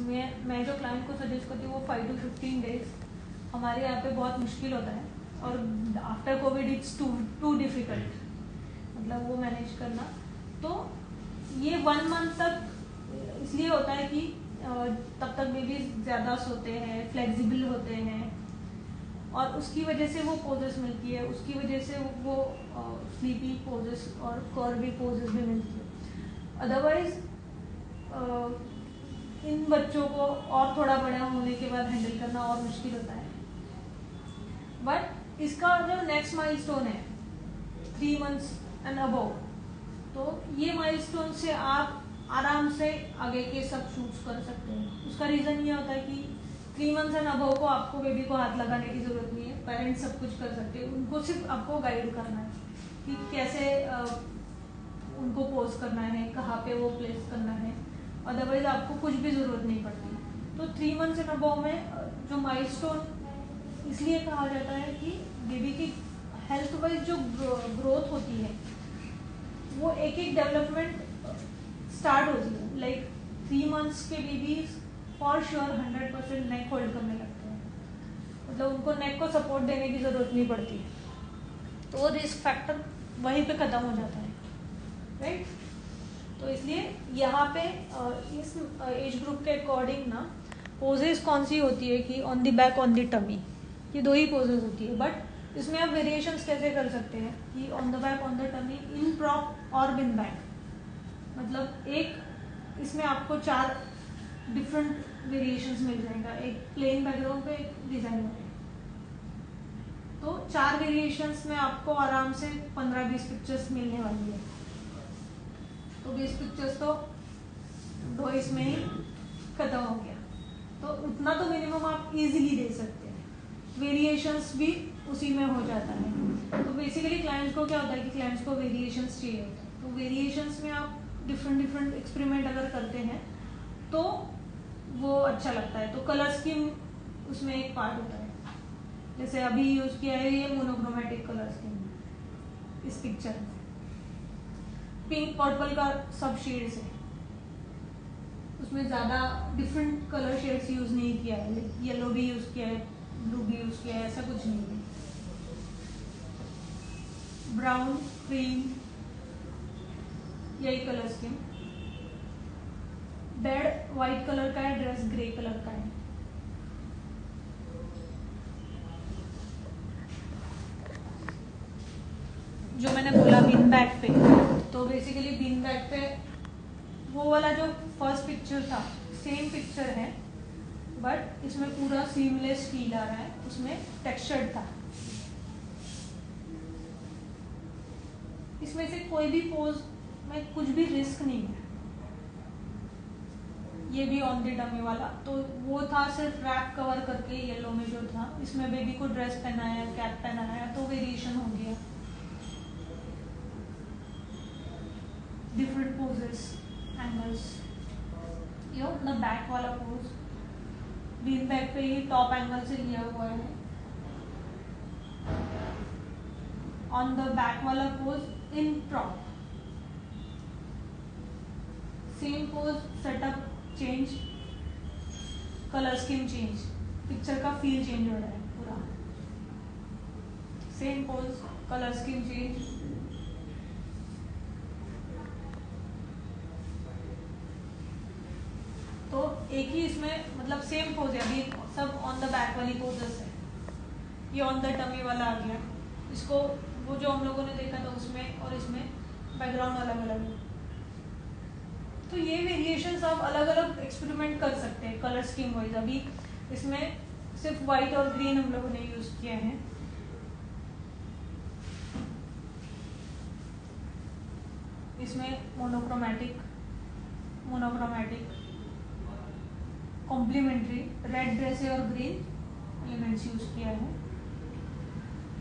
मैं जो क्लाइंट को सजेस्ट करती हूँ वो 5 to 15 डेज हमारे यहाँ पे बहुत मुश्किल होता है, और after COVID it's too difficult, मतलब वो मैनेज करना। तो ये 1 मंथ तक इसलिए होता है कि तब तक बेबी ज़्यादा सोते हैं, फ्लेक्सिबल होते हैं, और उसकी वजह से वो पोजेस मिलती है, उसकी वजह से वो स्लीपी पोजेस और कर्वी पोजेस भी मिलती है। अदरवाइज इन बच्चों को और थोड़ा बड़ा होने के बाद हैंडल करना और मुश्किल होता है। बट इसका जो नेक्स्ट माइलस्टोन है 3 months एंड अबव, तो ये माइलस्टोन से आप आराम से आगे के सब शूट्स कर सकते हैं। उसका रीज़न ये होता है कि 3 months एंड अबव को आपको बेबी को हाथ लगाने की ज़रूरत नहीं है, पेरेंट्स सब कुछ कर सकते हैं। उनको सिर्फ आपको गाइड करना है कि कैसे उनको पोज करना है, कहाँ पे वो प्लेस करना है, अदरवाइज आपको कुछ भी ज़रूरत नहीं पड़ती। तो 3 months एंड अबव में जो माइलस्टोन इसलिए कहा जाता है कि बेबी की हेल्थ वाइज जो ग्रोथ होती है वो एक एक डेवलपमेंट स्टार्ट होती है। लाइक 3 months के baby for sure 100% neck hold करने लगते हैं, मतलब उनको नेक को सपोर्ट देने की ज़रूरत नहीं पड़ती है, तो वो रिस्क फैक्टर वहीं पे ख़त्म हो जाता है, राइट। तो इसलिए यहाँ पे इस एज ग्रुप के अकॉर्डिंग ना पोजेस कौन सी होती है कि on the back, on the tummy, ये 2 ही पोजेस होती है। बट इसमें आप वेरिएशंस कैसे कर सकते हैं कि on the back, on the tummy, in prop और बिन बैक, मतलब एक इसमें आपको 4 डिफरेंट वेरिएशंस मिल जाएगा, एक प्लेन बैकग्राउंड पे, एक डिजाइन पे। तो 4 वेरिएशंस में आपको आराम से 15-20 पिक्चर्स मिलने वाली है। तो 20 पिक्चर्स तो 2 इसमें ही खत्म हो गया, तो उतना तो मिनिमम आप इजीली दे सकते हैं। वेरिएशंस भी उसी में हो जाता है। तो बेसिकली क्लाइंट्स को क्या होता है कि क्लाइंट्स को वेरिएशंस चाहिए होता है, तो वेरिएशंस में आप डिफरेंट एक्सपेरिमेंट अगर करते हैं तो वो अच्छा लगता है। तो कलर स्कीम उसमें एक पार्ट होता है, जैसे अभी यूज किया है ये मोनोक्रोमेटिक कलर स्कीम। इस पिक्चर में पिंक पर्पल का सब शेड्स है, उसमें ज़्यादा डिफरेंट कलर शेड्स यूज़ नहीं किया है, येलो भी यूज़ किया है, ब्लू भी यूज़ किया है, ऐसा कुछ नहीं है। ब्राउन, क्रीम, यही colour scheme. Bed white colour का है, ड्रेस ग्रे कलर का है। जो मैंने बोला बिन बैक पे, तो बेसिकली बिन बैक पे वो वाला जो फर्स्ट पिक्चर था सेम पिक्चर है, बट इसमें पूरा सीमलेस फील आ रहा है, उसमें टेक्सचर्ड था। इसमें से कोई भी पोज में कुछ भी रिस्क नहीं है। ये भी ऑन द डमी वाला, तो वो था सिर्फ रैप कवर करके येलो में जो था, इसमें बेबी को ड्रेस पहनाया, कैप पहनाया, तो वेरिएशन हो गया। Different poses, angles. ये अपना बैक वाला पोज बीन बैक पे ही टॉप एंगल से लिया हुआ है। ऑन द बैक वाला pose in prop, same pose, setup change, colour scheme change, picture का फील चेंज हो रहा है पूरा। Same pose, colour scheme change, तो एक ही इसमें मतलब सेम पोज है। अभी सब ऑन द बैक वाली पोजेस है, ये ऑन द टमी वाला आ गया। इसको वो जो हम लोगों ने देखा था उसमें और इसमें बैकग्राउंड अलग अलग है। तो ये वेरिएशंस आप अलग अलग एक्सपेरिमेंट कर सकते हैं कलर स्कीम वाइज। अभी इसमें सिर्फ वाइट और ग्रीन हम लोगों ने यूज किया है। इसमें मोनोक्रोमैटिक, कॉम्प्लीमेंट्री, रेड ड्रेस और ग्रीन एलिमेंट्स यूज किया है।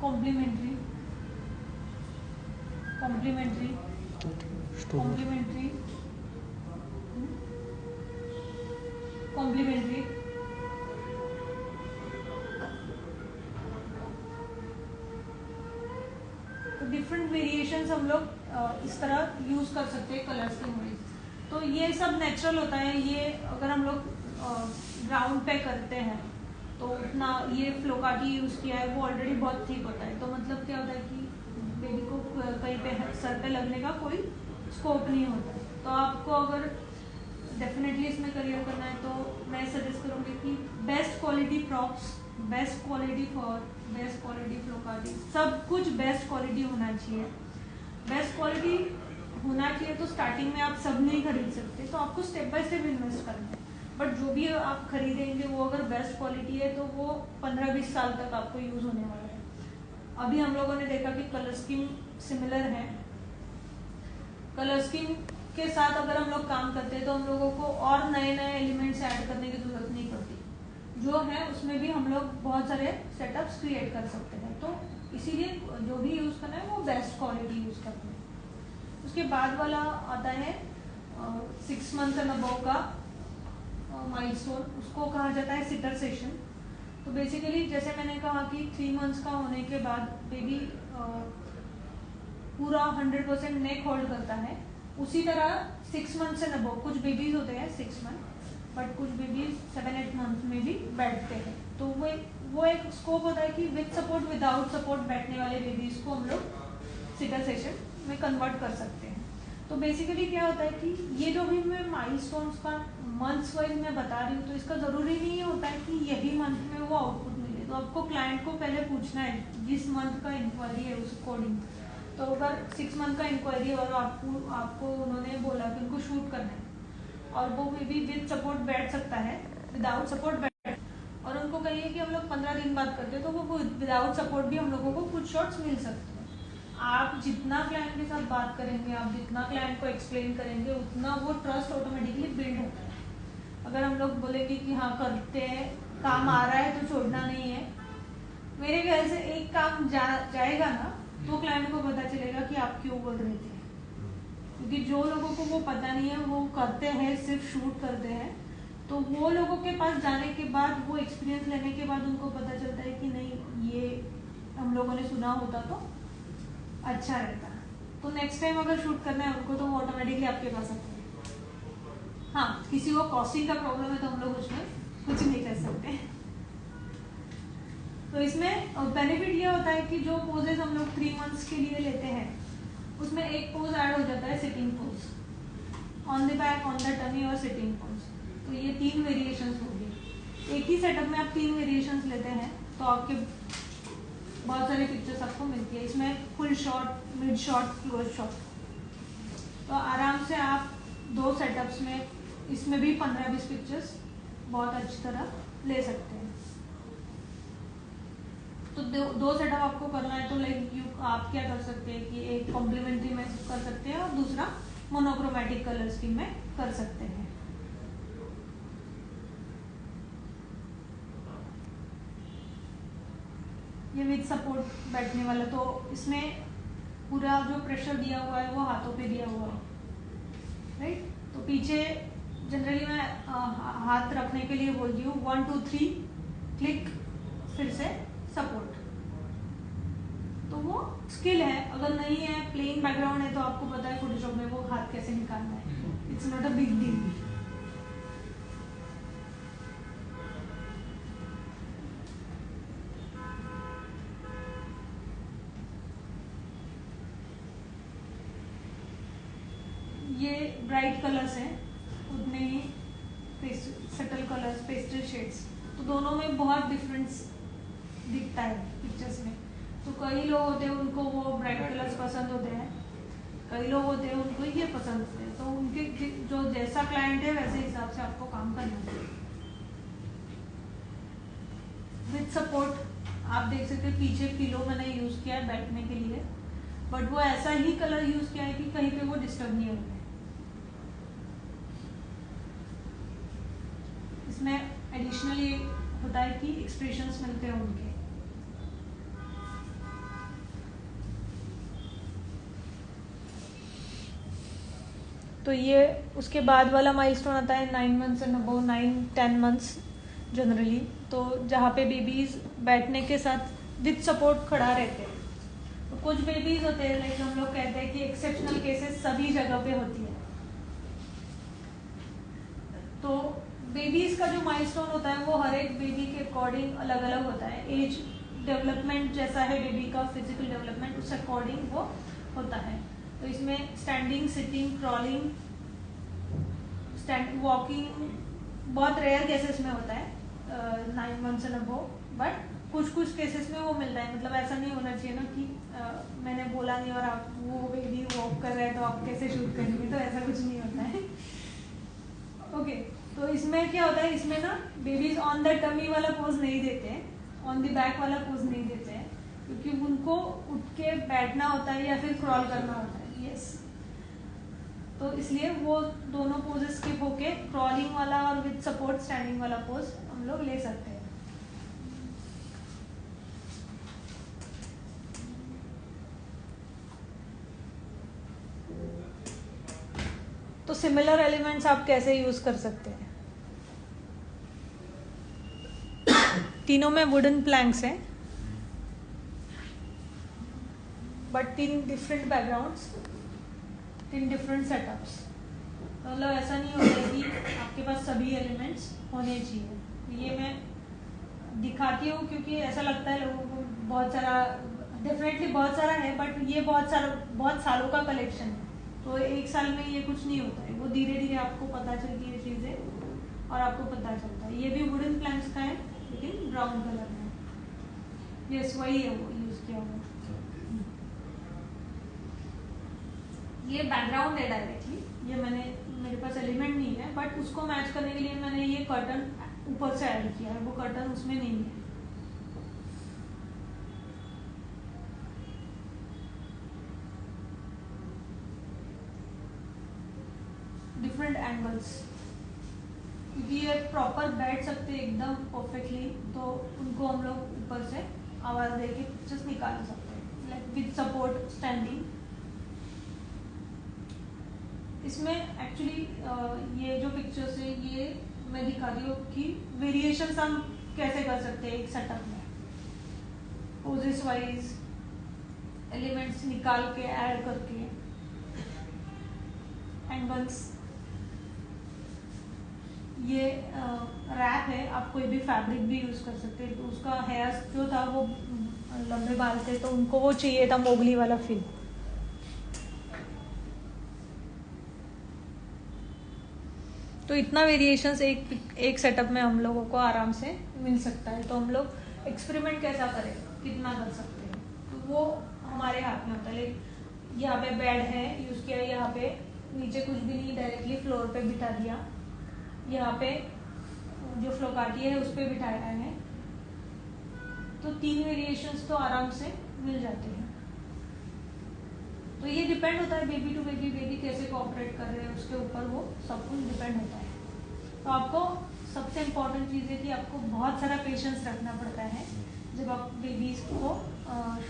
कॉम्प्लीमेंट्री, तो डिफरेंट वेरिएशंस हम लोग इस तरह यूज कर सकते हैं कलर्स के वाइज। तो ये सब नेचुरल होता है। ये अगर हम लोग ग्राउंड पे करते हैं तो उतना ये फ्लोकार्टी यूज़ किया है वो ऑलरेडी बहुत ठीक होता है, तो मतलब क्या होता है कि बेबी को कहीं पे सर पे लगने का कोई स्कोप नहीं होता है। तो आपको अगर डेफिनेटली इसमें करियर करना है तो मैं सजेस्ट करूँगी कि best quality props, best quality for, best quality फ्लोकार्टी, सब कुछ बेस्ट क्वालिटी होना चाहिए। बेस्ट क्वालिटी होना चाहिए तो स्टार्टिंग में आप सब नहीं खरीद सकते, तो आपको स्टेप बाय स्टेप इन्वेस्ट करना है। बट जो भी आप खरीदेंगे वो अगर बेस्ट क्वालिटी है तो वो 15-20 साल तक आपको यूज़ होने वाला है। अभी हम लोगों ने देखा कि कलर स्कीम सिमिलर है, कलर स्कीम के साथ अगर हम लोग काम करते हैं तो हम लोगों को और नए नए एलिमेंट्स ऐड करने की जरूरत नहीं पड़ती, जो है उसमें भी हम लोग बहुत सारे सेटअप्स क्रिएट कर सकते हैं। तो इसीलिए जो भी यूज़ करना है वो बेस्ट क्वालिटी यूज़ करना है। उसके बाद वाला आता है 6 मंथ एंड अबव का माइलस्टोन, उसको कहा जाता है सिटर सेशन। तो बेसिकली जैसे मैंने कहा कि 3 मंथ्स का होने के बाद बेबी पूरा 100% नेक होल्ड करता है, उसी तरह 6 मंथ्स एंड अबव कुछ बेबीज होते हैं 6 मंथ, बट कुछ बेबीज 7-8 मंथ में भी बैठते हैं। तो वो एक स्कोप होता है कि विद सपोर्ट विदाउट सपोर्ट बैठने वाले बेबीज को हम लोग सिटर सेशन में कन्वर्ट कर सकते हैं। तो बेसिकली क्या होता है कि ये जो भी मैं माइलस्टोन्स का मंथ्स वाइज मैं बता रही हूँ, तो इसका ज़रूरी नहीं होता है कि यही मंथ में वो आउटपुट मिले। तो आपको क्लाइंट को पहले पूछना है जिस मंथ का इंक्वायरी है उस अकॉर्डिंग। तो अगर 6 मंथ का इंक्वायरी है और आपको उन्होंने बोला कि उनको शूट करना है और वो भी विद सपोर्ट बैठ सकता है, विदाउट सपोर्ट बैठ, और उनको कहिए कि हम लोग 15 दिन बाद करते हैं, तो वो विदाउट सपोर्ट भी हम लोगों को कुछ शॉट्स मिल सकते हैं। आप जितना क्लाइंट के साथ बात करेंगे, आप जितना क्लाइंट को एक्सप्लेन करेंगे, उतना वो ट्रस्ट ऑटोमेटिकली बिल्ड होता है। अगर हम लोग बोलेंगे कि हाँ करते हैं, काम आ रहा है तो छोड़ना नहीं है, मेरे ख्याल से एक काम जाएगा ना तो क्लाइंट को पता चलेगा कि आप क्यों बोल रहे थे। क्योंकि जो लोगों को वो पता नहीं है वो करते हैं, सिर्फ शूट करते हैं, तो वो लोगों के पास जाने के बाद, वो एक्सपीरियंस लेने के बाद उनको पता चलता है कि नहीं ये हम लोगों ने सुना होता तो अच्छा रहता। तो नेक्स्ट टाइम अगर शूट करना है उनको तो वो ऑटोमेटिकली आपके पास आते हैं। हाँ, किसी को कॉस्टिंग का प्रॉब्लम है तो हम लोग उसमें कुछ नहीं कर सकते। तो इसमें बेनिफिट ये होता है कि जो पोजेज हम लोग 3 मंथ्स के लिए लेते हैं उसमें एक पोज ऐड हो जाता है sitting pose, on the back, on the tummy और सिटिंग पोज। तो ये 3 वेरिएशंस होंगे। एक ही सेटअप में आप 3 वेरिएशंस लेते हैं तो आपके बहुत सारी पिक्चर्स आपको मिलती है। इसमें full shot, mid shot, close shot, तो आराम से आप 2 सेटअप्स में इसमें भी 15-20 पिक्चर्स बहुत अच्छी तरह ले सकते हैं। तो 2 सेटअप आपको करना है तो लाइक आप क्या कर सकते हैं कि एक कॉम्प्लीमेंट्री में कर सकते हैं और दूसरा मोनोक्रोमेटिक कलर स्कीम में कर सकते हैं। ये विद सपोर्ट बैठने वाला, तो इसमें पूरा जो प्रेशर दिया हुआ है वो हाथों पे दिया हुआ है, राइट। तो पीछे जनरली मैं हाथ रखने के लिए बोलती हूँ 1 2 3 क्लिक, फिर से सपोर्ट। तो वो स्किल है, अगर नहीं है प्लेन बैकग्राउंड है तो आपको पता है फोटोशॉप में वो हाथ कैसे निकालना है, it's not a big deal. ये ब्राइट कलर्स हैं, उतने ही सटल कलर्स, पेस्टल शेड्स, तो दोनों में बहुत डिफरेंस दिखता है पिक्चर्स में। तो कई लोग होते हैं उनको वो ब्राइट कलर्स पसंद होते हैं, कई लोग होते हैं उनको ये पसंद होते हैं, तो उनके जो जैसा क्लाइंट है वैसे हिसाब से आपको काम करना चाहिए। विद सपोर्ट आप देख सकते हैं पीछे पिलो मैंने यूज़ किया है बैठने के लिए, बट वो ऐसा ही कलर यूज़ किया है कि कहीं पे वो डिस्टर्ब नहीं होगा। इसमें एडिशनली होता है कि एक्सप्रेशंस मिलते हैं उनके। तो ये उसके बाद वाला माइलस्टोन आता है 9 months and above, 9-10 months generally, तो जहाँ पे बेबीज बैठने के साथ विद सपोर्ट खड़ा रहते हैं। तो कुछ बेबीज होते हैं लाइक हम लोग कहते हैं कि एक्सेप्शनल केसेस सभी जगह पे होती है, तो बेबीज का जो माइलस्टोन होता है वो हर एक बेबी के अकॉर्डिंग अलग अलग होता है। एज डेवलपमेंट जैसा है बेबी का फिजिकल डेवलपमेंट, उस अकॉर्डिंग वो होता है। तो इसमें स्टैंडिंग, सिटिंग, क्रॉलिंग, वॉकिंग बहुत रेयर केसेस में होता है 9 months एंड अबव, बट कुछ कुछ केसेस में वो मिलता है। मतलब ऐसा नहीं होना चाहिए ना कि मैंने बोला नहीं और आप वो बेबी वॉक कर रहे हैं तो आप कैसे शूट करेंगे, तो ऐसा कुछ नहीं होता है। ओके, तो इसमें क्या होता है, इसमें ना बेबीज ऑन द टमी वाला पोज नहीं देते हैं, ऑन द बैक वाला पोज नहीं देते हैं, क्योंकि उनको उठ के बैठना होता है या फिर क्रॉल करना होता है। यस, तो इसलिए वो दोनों पोजेस स्किप होके क्रॉलिंग वाला और विद सपोर्ट स्टैंडिंग वाला पोज हम लोग ले सकते हैं। तो सिमिलर एलिमेंट्स आप कैसे यूज कर सकते हैं? तीनों में वुडन प्लैंक्स हैं, but 3 different backgrounds, 3 different setups. मतलब ऐसा नहीं होता कि आपके पास सभी एलिमेंट्स होने चाहिए। ये मैं दिखाती हूँ क्योंकि ऐसा लगता है लोगों को बहुत सारा, डेफिनेटली बहुत सारा है, बट ये बहुत सालों का कलेक्शन है, तो एक साल में ये कुछ नहीं होता है। वो धीरे धीरे आपको पता चलती है चीज़ें और आपको पता चलता है। ये भी वुडन प्लैंक्स का है लेकिन ब्राउन कलर में। यस, वही है वो यूज किया हुआ। ये बैकग्राउंड है डायरेक्टली, ये मेरे पास एलिमेंट नहीं है, बट उसको मैच करने के लिए मैंने ये कर्टन ऊपर से ऐड किया है, वो कर्टन उसमें नहीं है। डिफरेंट एंगल्स, क्योंकि ये प्रॉपर बैठ सकते हैं एकदम परफेक्टली, तो उनको हम लोग ऊपर से आवाज दे के पिक्चर्स निकाल सकते हैं, लाइक विद सपोर्ट स्टैंडिंग। इसमें एक्चुअली ये जो पिक्चर्स है ये मैं दिखा रही हूँ कि वेरिएशंस हम कैसे कर सकते हैं एक सेटअप में, पोजेस वाइज एलिमेंट्स निकाल के ऐड करके, एंगल्स। ये रैप है, आप कोई भी फैब्रिक भी यूज कर सकते हैं। तो उसका हेयर जो था वो लंबे बाल थे, तो उनको वो चाहिए था मोगली वाला फील। तो इतना वेरिएशंस एक सेटअप में हम लोगों को आराम से मिल सकता है। तो हम लोग एक्सपेरिमेंट कैसा करें, कितना कर सकते हैं, तो वो हमारे हाथ में होता है। लाइक यहाँ पे बेड है यूज किया, यहाँ पे नीचे कुछ भी नहीं, डायरेक्टली फ्लोर पे बिठा दिया, यहाँ पे जो फ्लोकाटी है उस पर बिठाया है, तो 3 वेरिएशंस तो आराम से मिल जाते हैं। तो ये डिपेंड होता है बेबी टू बेबी, बेबी कैसे कोऑपरेट कर रहे हैं उसके ऊपर वो सब कुछ डिपेंड होता है। तो आपको सबसे इम्पोर्टेंट चीज़ है कि आपको बहुत सारा पेशेंस रखना पड़ता है जब आप बेबीज को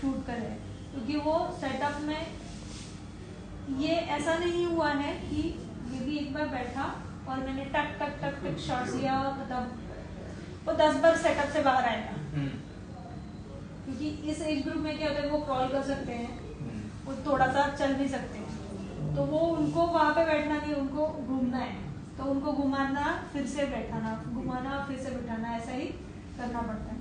शूट कर रहे हैं, क्योंकि वो सेटअप में ये ऐसा नहीं हुआ है कि बेबी एक बार बैठा और मैंने टक टक टक टक शॉट्स लिया, मतलब वो 10 बार सेटअप से बाहर आएगा। क्योंकि इस एज ग्रुप में क्या होता है, वो क्रॉल कर सकते हैं, वो थोड़ा सा चल भी सकते हैं, तो वो उनको वहाँ पे बैठना नहीं, उनको घूमना है, तो उनको घुमाना फिर से बैठाना, घुमाना फिर से बैठाना, ऐसा ही करना पड़ता है।